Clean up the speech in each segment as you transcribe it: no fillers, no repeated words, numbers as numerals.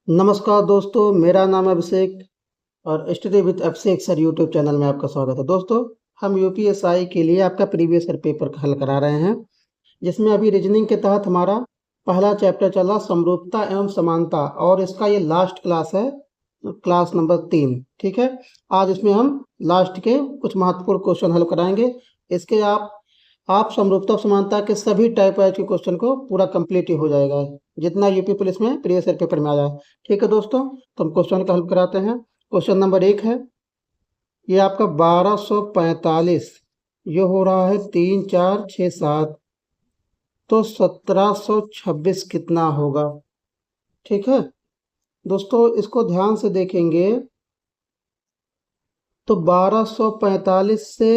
नमस्कार दोस्तों, मेरा नाम है अभिषेक और study with Abhishek sir YouTube channel में आपका स्वागत है। दोस्तों, हम यूपीएसआई के लिए आपका प्रीवियस ईयर पेपर हल करा रहे हैं, जिसमें अभी रीजनिंग के तहत हमारा पहला चैप्टर चला समरूपता एवं समानता और इसका ये लास्ट क्लास है, क्लास नंबर 3। ठीक है, आज इसमें हम लास्ट के कुछ महत्वपूर्ण क्वेश्चन हल कराएंगे। इसके आप समरूपता और समानता के सभी टाइप वाइज के क्वेश्चन को पूरा कंप्लीट ही हो जाएगा, जितना यूपी पुलिस में प्रीवियस ईयर पेपर में आया है। ठीक है दोस्तों, तो हम क्वेश्चन का हल कराते हैं। क्वेश्चन नंबर 1 है, ये आपका 1245, ये हो रहा है 3 4 6 7, तो 1726 कितना होगा। ठीक है दोस्तों, इसको ध्यान से देखेंगे तो 1245 से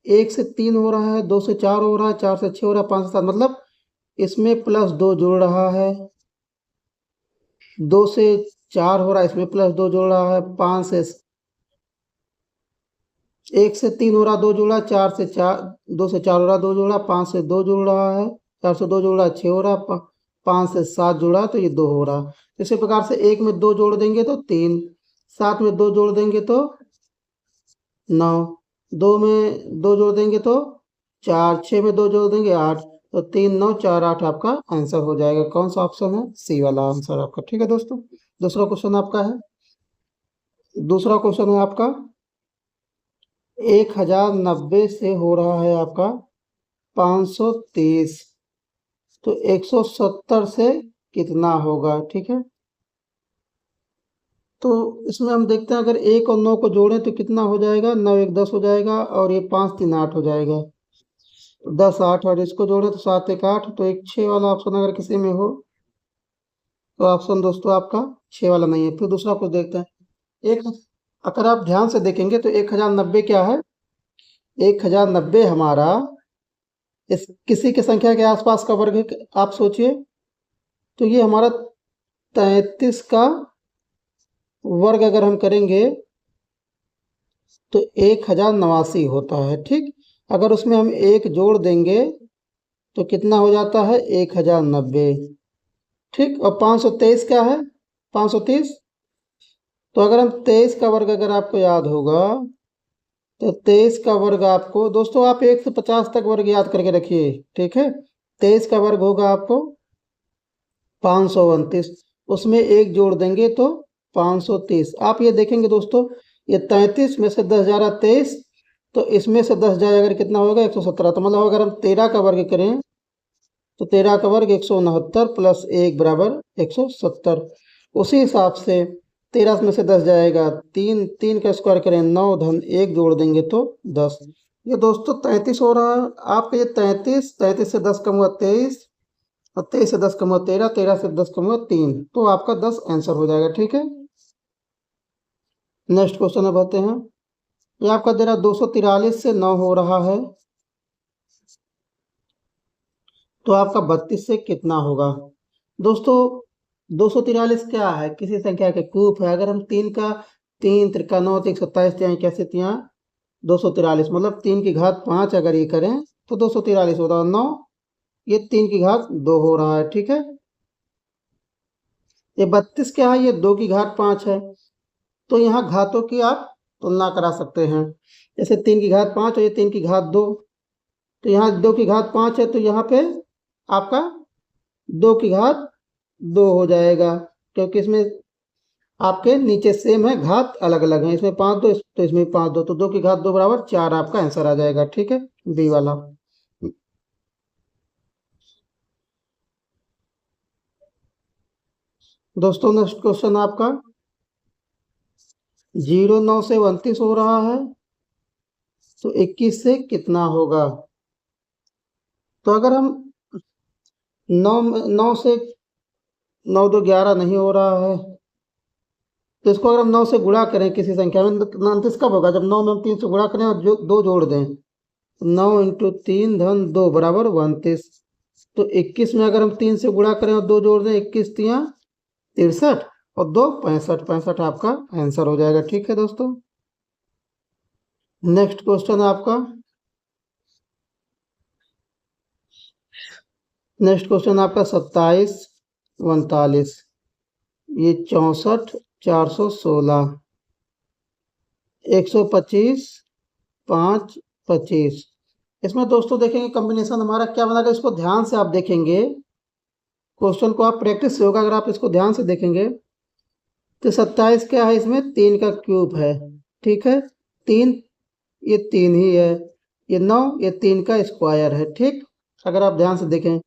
1 से 3 हो रहा है, 2 से 4 हो रहा है, 4 से 6 हो रहा है, 5 से 7, मतलब इसमें +2 जुड़ रहा है। 2 से 4 हो रहा है, इसमें +2 जुड़ रहा है। 5 से 1 से 3 हो रहा, 2 जुड़ रहा, 4 से 4, 2 से 4 हो रहा, 2 जुड़ रहा, 5 से 2 जुड़ रहा है, 4 से 2 जुड़ रहा, 6 हो रहा, 5 से 7 जुड़ा तो ये 2 हो रहा। इसी प्रकार से 1 में 2 जोड़ देंगे तो 3, 7 में 2 जोड़ देंगे तो 9, 2 में 2 जोड़ देंगे तो 4, 6 में 2 जोड़ देंगे 8, तो 3 9 4 8 आपका आंसर हो जाएगा। कौन सा ऑप्शन है? सी वाला आंसर आपका। ठीक है दोस्तों, दूसरा क्वेश्चन आपका है, दूसरा क्वेश्चन है आपका 1090 से हो रहा है आपका 530, तो 170 से कितना होगा। ठीक है, तो इसमें हम देखते हैं, अगर 1 और 9 को जोड़ें तो कितना हो जाएगा। 9 1 10 हो जाएगा और ये 5 3 8 हो जाएगा, 10 8, और इसको जोड़े तो 7 1 8, तो एक 6 वाला ऑप्शन अगर किसी में हो तो ऑप्शन दोस्तों आपका 6 वाला नहीं है। फिर दूसरा कुछ देखते हैं। एक, अगर आप ध्यान से देखेंगे तो 1090 क्या है, 1090 हमारा इस किसी की संख्या के आसपास का वर्ग है। आप सोचिए, तो ये हमारा 33 का वर्ग अगर हम करेंगे तो 1089 होता है। ठीक, अगर उसमें हम 1 जोड़ देंगे तो कितना हो जाता है, 1090। ठीक, और 523 क्या है, 530, तो अगर हम 23 का वर्ग, अगर आपको याद होगा तो 23 का वर्ग आपको दोस्तों, आप 1 से 50 तक वर्ग याद करके रखिए। ठीक है, 23 का वर्ग होगा आपको 529, उसमें 1 जोड़ देंगे तो 530। आप ये देखेंगे दोस्तों, ये 33 में से 10 जा रहा 23, तो इसमें से 10 जाए अगर कितना होगा, 117। तो मतलब अगर हम 13 का वर्ग करें तो 13 का वर्ग 169 प्लस 1 बराबर 170। उसी हिसाब से 13 में से 10 जाएगा 3, 3 का स्क्वायर करें 9 धन 1 जोड़ देंगे तो 10। ये दोस्तों 33 हो रहा है आपका। ये 33, 33 से 10 कम हुआ 23, और 23 से 10 कम हुआ 13, 13 से 10 कम हुआ 3, तो आपका 10 आंसर हो जाएगा। ठीक है, नेक्स्ट क्वेश्चन अब आते हैं। ये आपका दे रहा 243 से 9 हो रहा है, तो आपका 32 से कितना होगा। दोस्तों 243 क्या है, किसी संख्या के कूप है। अगर हम 3 का 3 त्रिका 9 3 27 तिहाई कैसे तिहाई 243, मतलब 3 की घात 5 अगर ये करें तो 243 होता है। 9, ये 3 की घात 2 हो रहा है। ठीक है, ये 32 क्या है, ये 2 की घात 5 है। तो यहाँ घातों की आप तुलना करा सकते हैं, जैसे 3 की घात 5 और ये 3 की घात 2, तो यहाँ 2 की घात 5 है, तो यहाँ पे आपका 2 की घात 2 हो जाएगा, क्योंकि इसमें आपके नीचे सेम है, घात अलग अलग है। इसमें 5 2, तो इसमें 5 2, तो 2 की घात 2 बराबर 4 आपका आंसर आ जाएगा। ठीक है, बी वाला। दोस्तों नेक्स्ट क्वेश्चन आपका 09 से 29 हो रहा है, तो 21 से कितना होगा। तो अगर हम 9 9 से 9 2 11 नहीं हो रहा है, तो इसको अगर हम 9 से गुणा करें किसी संख्या में, तो 29 कब होगा, जब 9 में हम 3 से गुणा करें और जो 2 जोड़ दें। 9 इंटू 3 धन 2 बराबर 29, तो 21 में अगर हम 3 से गुणा करें और 2 जोड़ दें, 21 तियां 63 और 2 65, 65 आपका आंसर हो जाएगा। ठीक है दोस्तों, नेक्स्ट क्वेश्चन आपका, नेक्स्ट क्वेश्चन आपका 27 39, ये 64 416 125 5 25। इसमें दोस्तों देखेंगे कॉम्बिनेशन हमारा क्या बनेगा, इसको ध्यान से आप देखेंगे, क्वेश्चन को आप प्रैक्टिस से होगा, अगर आप इसको ध्यान से देखेंगे तो 27 क्या है, इसमें 3 का क्यूब है, ठीक है, 3, ये 3 ही है, ये 9, ये 3 का स्क्वायर है, ठीक। अगर आप ध्यान से देखें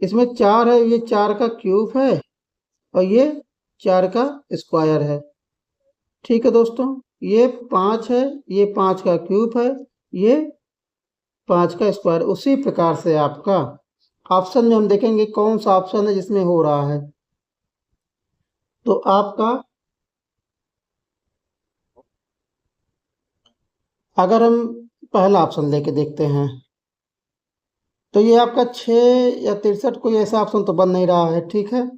इसमें 4 है, ये 4 का क्यूब है और ये 4 का स्क्वायर है, ठीक है दोस्तों। ये 5 है, ये 5 का क्यूब है, ये 5 का स्क्वायर। उसी प्रकार से आपका ऑप्शन में हम देखेंगे कौन सा ऑप्शन है जिसमें हो रहा है। तो आपका अगर हम पहला ऑप्शन लेके देखते हैं तो ये आपका 6 या 63, कोई ऐसा ऑप्शन तो बन नहीं रहा है, ठीक है।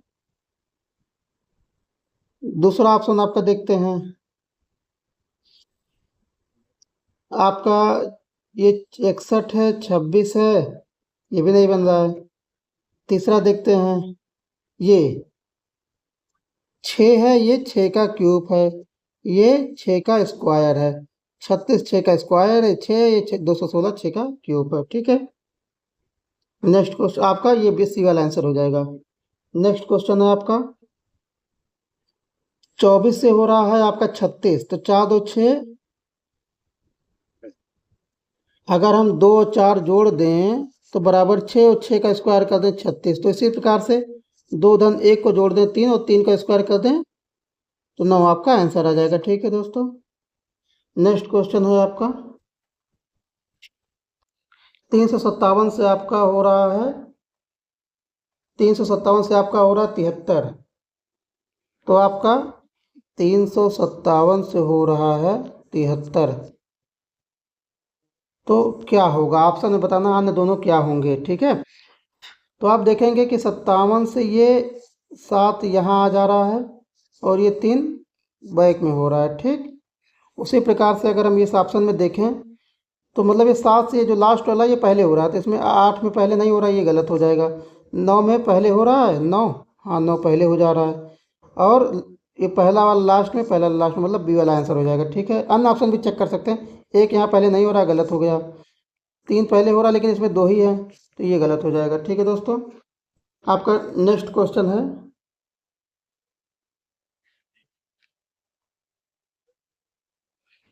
दूसरा ऑप्शन आपका देखते हैं, आपका ये 61 है, 26 है, ये भी नहीं बन रहा है। तीसरा देखते हैं, ये 6 है, ये 6 का क्यूब है, ये 6 का स्क्वायर है, 36 6 का स्क्वायर है, 6 ये 216 6 का क्यूब है, ठीक है। नेक्स्ट क्वेश्चन आपका ये बीसी वाला आंसर हो जाएगा। नेक्स्ट क्वेश्चन है आपका 24 से हो रहा है आपका 36, तो 4 2 6, अगर हम 2 और 4 जोड़ दें तो बराबर 6 और 6 का स्क्वायर कर दें 36। तो इसी प्रकार से 2 धन 1 को जोड़ दें 3 और 3 का स्क्वायर कर दें तो 9 आपका आंसर आ जाएगा, ठीक है दोस्तों। नेक्स्ट क्वेश्चन है आपका 357 से आपका हो रहा है 357 से आपका हो रहा है 73। तो आपका 357 से हो रहा है 73, तो क्या होगा ऑप्शन में बताना, अन्य दोनों क्या होंगे, ठीक है। तो आप देखेंगे कि 57 से ये 7 यहाँ आ जा रहा है और ये 3 बैक में हो रहा है, ठीक। उसी प्रकार से अगर हम इस ऑप्शन में देखें तो मतलब ये 7 से ये जो लास्ट वाला ये पहले हो रहा है, तो इसमें 8 में पहले नहीं हो रहा है, ये गलत हो जाएगा। 9 में पहले हो रहा है, 9, हाँ 9 पहले हो जा रहा है, और ये पहला वाला लास्ट में, पहला लास्ट में, मतलब बी वाला आंसर हो जाएगा, ठीक है। अन्य ऑप्शन भी चेक कर सकते हैं, एक यहाँ पहले नहीं हो रहा, गलत हो गया। 3 पहले हो रहा है लेकिन इसमें 2 ही है, तो ये गलत हो जाएगा, ठीक है दोस्तों। आपका नेक्स्ट क्वेश्चन है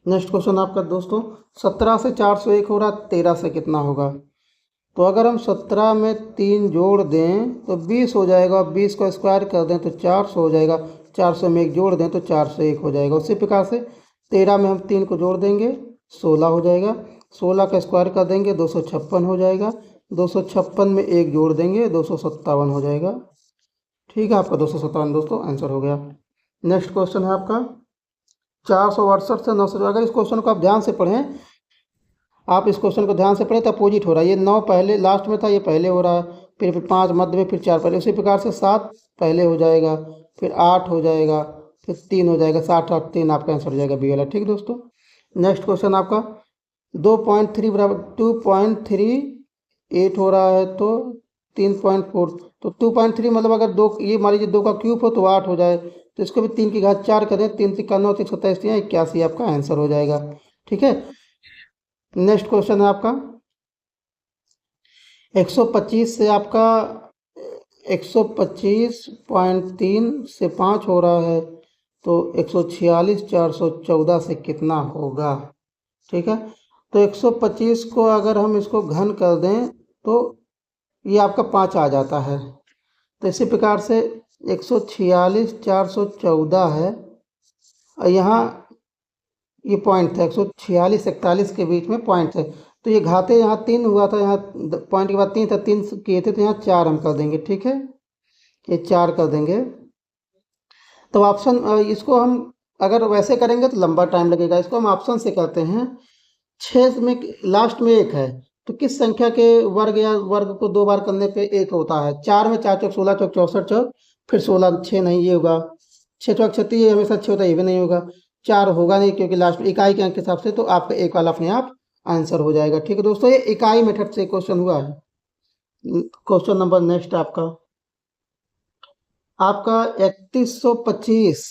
नेक्स्ट क्वेश्चन आपका दोस्तों 17 से 401 हो रहा, 13 से कितना होगा। तो अगर हम 17 में 3 जोड़ दें तो 20 हो जाएगा, 20 को स्क्वायर कर दें तो 400 हो जाएगा, 400 में 1 जोड़ दें तो 401 हो जाएगा। उसी प्रकार से 13 में हम 3 को जोड़ देंगे 16 हो जाएगा, 16 का स्क्वायर कर देंगे 256 हो जाएगा, 256 में 1 जोड़ देंगे 257 हो जाएगा, ठीक है। आपका 257 दोस्तों आंसर हो गया। नेक्स्ट क्वेश्चन है आपका 468 से 900। अगर इस क्वेश्चन को आप ध्यान से पढ़ें, आप इस क्वेश्चन को ध्यान से पढ़ें तो अपोजिट हो रहा है, ये 9 पहले लास्ट में था, ये पहले हो रहा है, फिर 5 मध्य में, फिर 4 पहले। उसी प्रकार से 7 पहले हो जाएगा, फिर 8 हो जाएगा, फिर 3 हो जाएगा, 7 8 3 आपका आंसर हो जाएगा बी वाला, ठीक दोस्तों। नेक्स्ट क्वेश्चन आपका 2.3 बराबर 2.38 हो रहा है, तो 3.4, तो 2.3 मतलब अगर 2, ये मान लीजिए 2 का क्यूब हो तो 8 हो जाए, तो इसको भी 3 की घात 4 करें, 3 3 9 3 27 81 आपका आंसर हो जाएगा, ठीक है। नेक्स्ट क्वेश्चन है आपका 125 से आपका 125.3 से 5 हो रहा है, तो 146 414 से कितना होगा, ठीक है। तो 125 को अगर हम इसको घन कर दें तो ये आपका 5 आ जाता है। तो इसी प्रकार से 146 414 है, और यहाँ ये पॉइंट था 146 41 के बीच में पॉइंट है, तो ये घाते यहाँ 3 हुआ था, यहाँ पॉइंट के बाद 3 था, 3 किए थे तो यहाँ 4 हम कर देंगे, ठीक है, ये 4 कर देंगे। तो ऑप्शन इसको हम अगर वैसे करेंगे तो लंबा टाइम लगेगा, इसको हम ऑप्शन से करते हैं। 6 में लास्ट में 1 है, तो किस संख्या के वर्ग या वर्ग को 2 बार करने पे 1 होता है। 4 में 4 चौक 16 चौक 64 चौक, फिर 16 6 नहीं, ये होगा 6 चौक 36, ये हमेशा 6 होता है, ये भी नहीं होगा। 4 होगा नहीं क्योंकि लास्ट में इकाई के अंक के हिसाब से, तो आपका 1 वाला अपने आप आंसर हो जाएगा, ठीक है दोस्तों। ये इकाई मेथड से क्वेश्चन हुआ है। क्वेश्चन नंबर नेक्स्ट आपका आपका 3125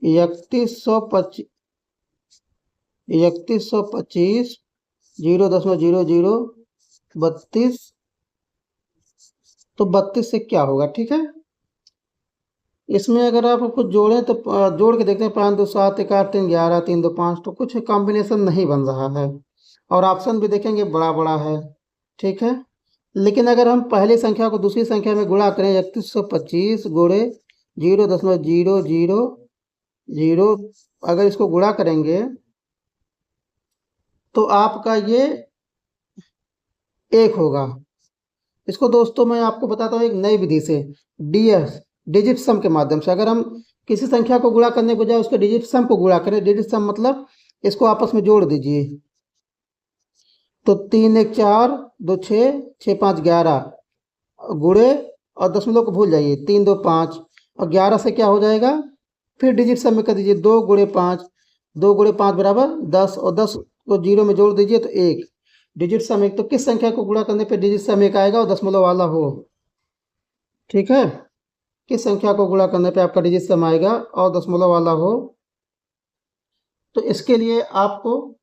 3125 3125 0.00 32। तो 32 से क्या होगा, ठीक है। इसमें अगर आप कुछ जोड़ें तो जोड़ के देखते हैं, 5 2 7 1 8 3 11 3 2 5, तो कुछ कॉम्बिनेशन नहीं बन रहा है। और ऑप्शन भी देखेंगे बड़ा बड़ा है, ठीक है। लेकिन अगर हम पहली संख्या को दूसरी संख्या में गुणा करें, 3125 गुणे 0.0000, अगर इसको गुणा करेंगे तो आपका ये 1 होगा। इसको दोस्तों मैं आपको बताता हूँ एक नई विधि से, डीएस डिजिट सम के माध्यम से। अगर हम किसी संख्या को गुणा करने के बजाय उसके डिजिट सम को गुणा करें, डिजिट सम मतलब इसको आपस में जोड़ दीजिए, तो 3 1 4 2 6 6 5 11 गुणे, और दशमलव को भूल जाइए, 3 2 5 और 11 से क्या हो जाएगा, फिर डिजिट सम में कर दीजिए, 2 गुणे 5, 2 गुणे 5 बराबर 10, और 10 को 0 में जोड़ दीजिए तो 1। डिजिट सम 1, तो किस संख्या को गुणा करने पे डिजिट सम 1 आएगा और दशमलव वाला हो, ठीक है। किस संख्या को गुणा करने पे आपका डिजिट सम आएगा और दशमलव वाला हो, तो इसके लिए आपको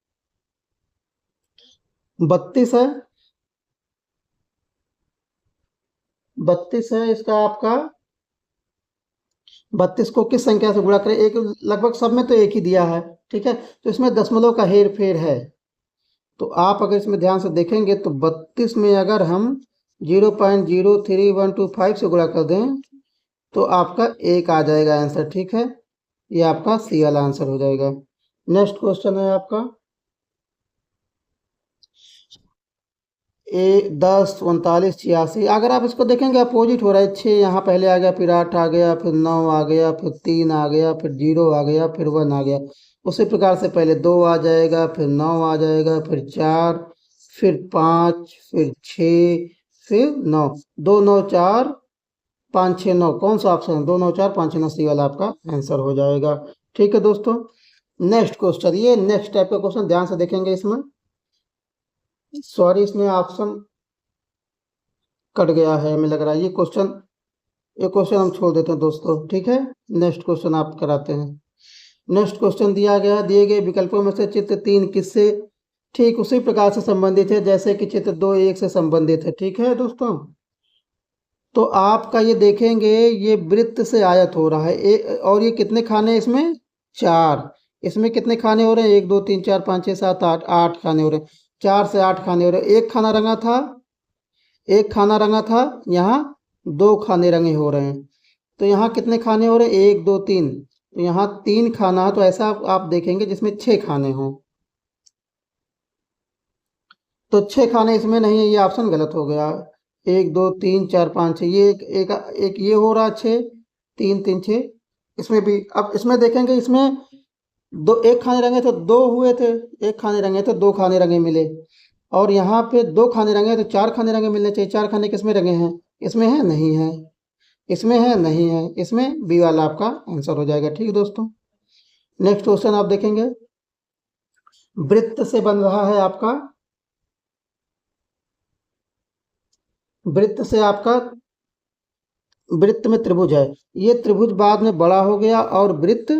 32 है, 32 है इसका आपका। 32 को किस संख्या से गुणा करें, एक लगभग सब में तो एक ही दिया है, ठीक है, तो इसमें दशमलव का हेर फेर है। तो आप अगर इसमें ध्यान से देखेंगे तो 32 में अगर हम 0.03125 से गुणा कर दें तो आपका 1 आ जाएगा आंसर, ठीक है। ये आपका सी वाला आंसर हो जाएगा। नेक्स्ट क्वेश्चन है आपका 10 39 86। अगर आप इसको देखेंगे अपोजिट हो रहा है, 6 यहाँ पहले आ गया, फिर 8 आ गया, फिर 9 आ गया, फिर 3 आ गया, फिर 0 आ गया, फिर 1 आ गया। उसी प्रकार से पहले 2 आ जाएगा, फिर 9 आ जाएगा, फिर 4, फिर 5, फिर 6, फिर 9। 2 9 4 5 6 9, कौन सा ऑप्शन है, 2 9 4 5 6 9, सी वाला आपका आंसर हो जाएगा, ठीक है दोस्तों। नेक्स्ट क्वेश्चन, ये नेक्स्ट टाइप का क्वेश्चन ध्यान से देखेंगे, इसमें सॉरी इसमें ऑप्शन कट गया है हमें लग रहा है, ये क्वेश्चन हम छोड़ देते हैं दोस्तों, ठीक है। नेक्स्ट क्वेश्चन आप कराते हैं। नेक्स्ट क्वेश्चन दिया गया है, दिए गए विकल्पों में से चित्र 3 किससे ठीक उसी प्रकार से संबंधित है जैसे कि चित्र 2 1 से संबंधित है, ठीक है दोस्तों। तो आपका ये देखेंगे, ये वृत्त से आयत हो रहा है, और ये कितने खाने इसमें, 4। इसमें कितने खाने हो रहे हैं, 1 2 3 4 5 6 7 8, 8 खाने हो रहे हैं। 4 से 8 खाने हो रहे हैं। एक खाना रंगा था, एक खाना रंगा था, यहाँ 2 खाने रंगे हो रहे हैं। तो यहाँ कितने खाने हो रहे हैं, 1 2 3, तो यहाँ 3 खाना है, तो ऐसा आप देखेंगे जिसमें 6 खाने हों। तो 6 खाने इसमें नहीं है, ये ऑप्शन गलत हो गया। 1 2 3 4 5 6, ये एक ये हो रहा 6, 3 3 6। इसमें भी अब इसमें देखेंगे, इसमें दो, एक खाने रंगे तो 2 हुए थे, एक खाने रंगे तो 2 खाने रंगे मिले, और यहाँ पे 2 खाने रंगे तो 4 खाने रंगे मिलने चाहिए। 4 खाने किसमें रंगे हैं, इसमें है नहीं है, इसमें है नहीं है, इसमें बी वाला आपका आंसर हो जाएगा, ठीक है दोस्तों। नेक्स्ट क्वेश्चन आप देखेंगे, वृत्त से बन रहा है आपका, वृत्त से आपका, वृत्त में त्रिभुज है, ये त्रिभुज बाद में बड़ा हो गया और वृत्त,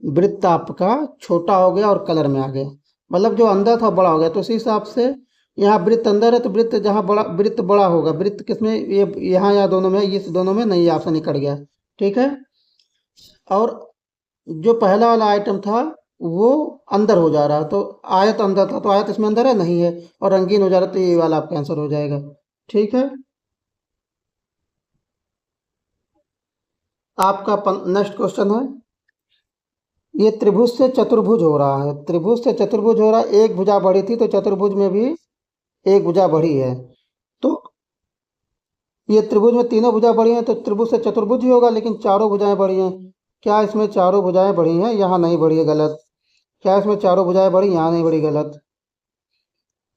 वृत्त आपका छोटा हो गया और कलर में आ गया, मतलब जो अंदर था बड़ा हो गया। तो उसी हिसाब से यहाँ वृत्त अंदर है, तो वृत्त जहाँ बड़ा, वृत्त बड़ा होगा, वृत्त किसमें, ये यहाँ या दोनों में, इस दोनों में नहीं, ऑप्शन निकल गया, ठीक है। और जो पहला वाला आइटम था वो अंदर हो जा रहा, तो आयत अंदर था, तो आयत इसमें अंदर है नहीं है, और रंगीन हो जा रहा, तो ये वाला आपका आंसर हो जाएगा, ठीक है। आपका नेक्स्ट क्वेश्चन है, ये त्रिभुज से चतुर्भुज हो रहा है, त्रिभुज से चतुर्भुज हो रहा है, एक भुजा बढ़ी थी तो चतुर्भुज में भी एक भुजा बढ़ी है। तो ये त्रिभुज में तीनों भुजा बढ़ी हैं, तो त्रिभुज से चतुर्भुज ही होगा, लेकिन चारों भुजाएं बढ़ी हैं। क्या इसमें चारों भुजाएं बढ़ी हैं, यहाँ नहीं बढ़ी है, गलत। क्या इसमें चारों भुजाएं बढ़ी, यहाँ नहीं बढ़ी, गलत।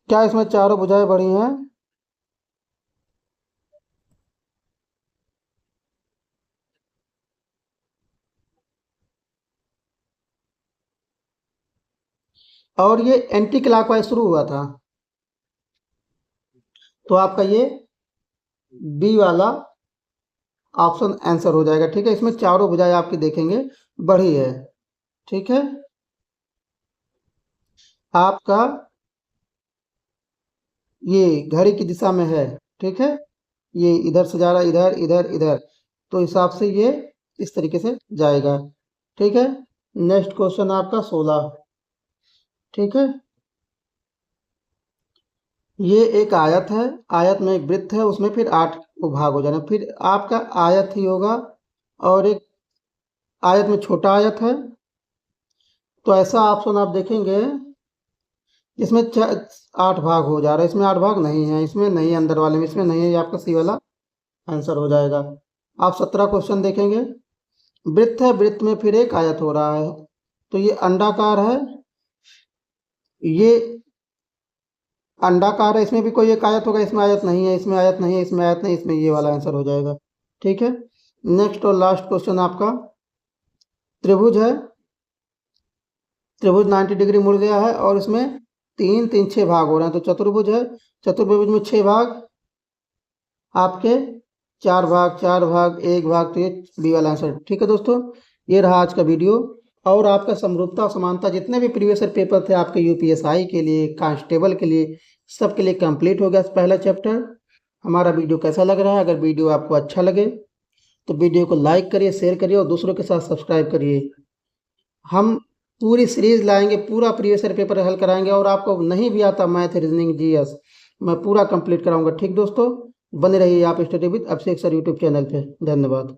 क्या इसमें चारों भुजाएं बढ़ी हैं, और ये एंटी क्लॉकवाइज शुरू हुआ था, तो आपका ये बी वाला ऑप्शन आंसर हो जाएगा। ठीक है, इसमें चारों भुजाएं आपकी देखेंगे बढ़ी है। ठीक है, आपका ये घड़ी की दिशा में है। ठीक है, ये इधर से जा रहा है, इधर इधर इधर, तो हिसाब से ये इस तरीके से जाएगा। ठीक है, नेक्स्ट क्वेश्चन आपका 16। ठीक है, ये एक आयत है, आयत में एक वृत्त है, उसमें फिर 8 भाग हो जाना, फिर आपका आयत ही होगा और एक आयत में छोटा आयत है। तो ऐसा ऑप्शन आप देखेंगे इसमें 8 भाग हो जा रहा है, इसमें 8 भाग नहीं है, इसमें नहीं है, अंदर वाले में इसमें नहीं है, ये आपका सी वाला आंसर हो जाएगा। आप 17 क्वेश्चन देखेंगे, वृत्त है, वृत्त में फिर एक आयत हो रहा है, तो ये अंडाकार है, ये अंडाकार है, इसमें भी कोई एक आयत होगा, इसमें आयत नहीं है, इसमें आयत नहीं है, इसमें आयत नहीं, इसमें ये वाला आंसर हो जाएगा। ठीक है, नेक्स्ट और लास्ट क्वेश्चन आपका त्रिभुज है, त्रिभुज 90 डिग्री मुड़ गया है और इसमें 3 3 6 भाग हो रहे हैं, तो चतुर्भुज है, चतुर्भुज में 6 भाग, आपके 4 भाग 4 भाग 1 भाग, तो ये बी वाला आंसर। ठीक है दोस्तों, ये रहा आज का वीडियो। और आपका समरूपता और समानता जितने भी प्रीवियस ईयर पेपर थे आपके यूपीएसआई के लिए, कांस्टेबल के लिए, सबके लिए कंप्लीट हो गया पहला चैप्टर। हमारा वीडियो कैसा लग रहा है? अगर वीडियो आपको अच्छा लगे तो वीडियो को लाइक करिए, शेयर करिए और दूसरों के साथ सब्सक्राइब करिए। हम पूरी सीरीज लाएंगे, पूरा प्रीवियस ईयर पेपर हल कराएंगे और आपको नहीं भी आता मैथ, रीजनिंग, जीएस, मैं पूरा कंप्लीट कराऊंगा। ठीक दोस्तों, बने रहिए आप study with Abhishek sir YouTube channel पे। धन्यवाद।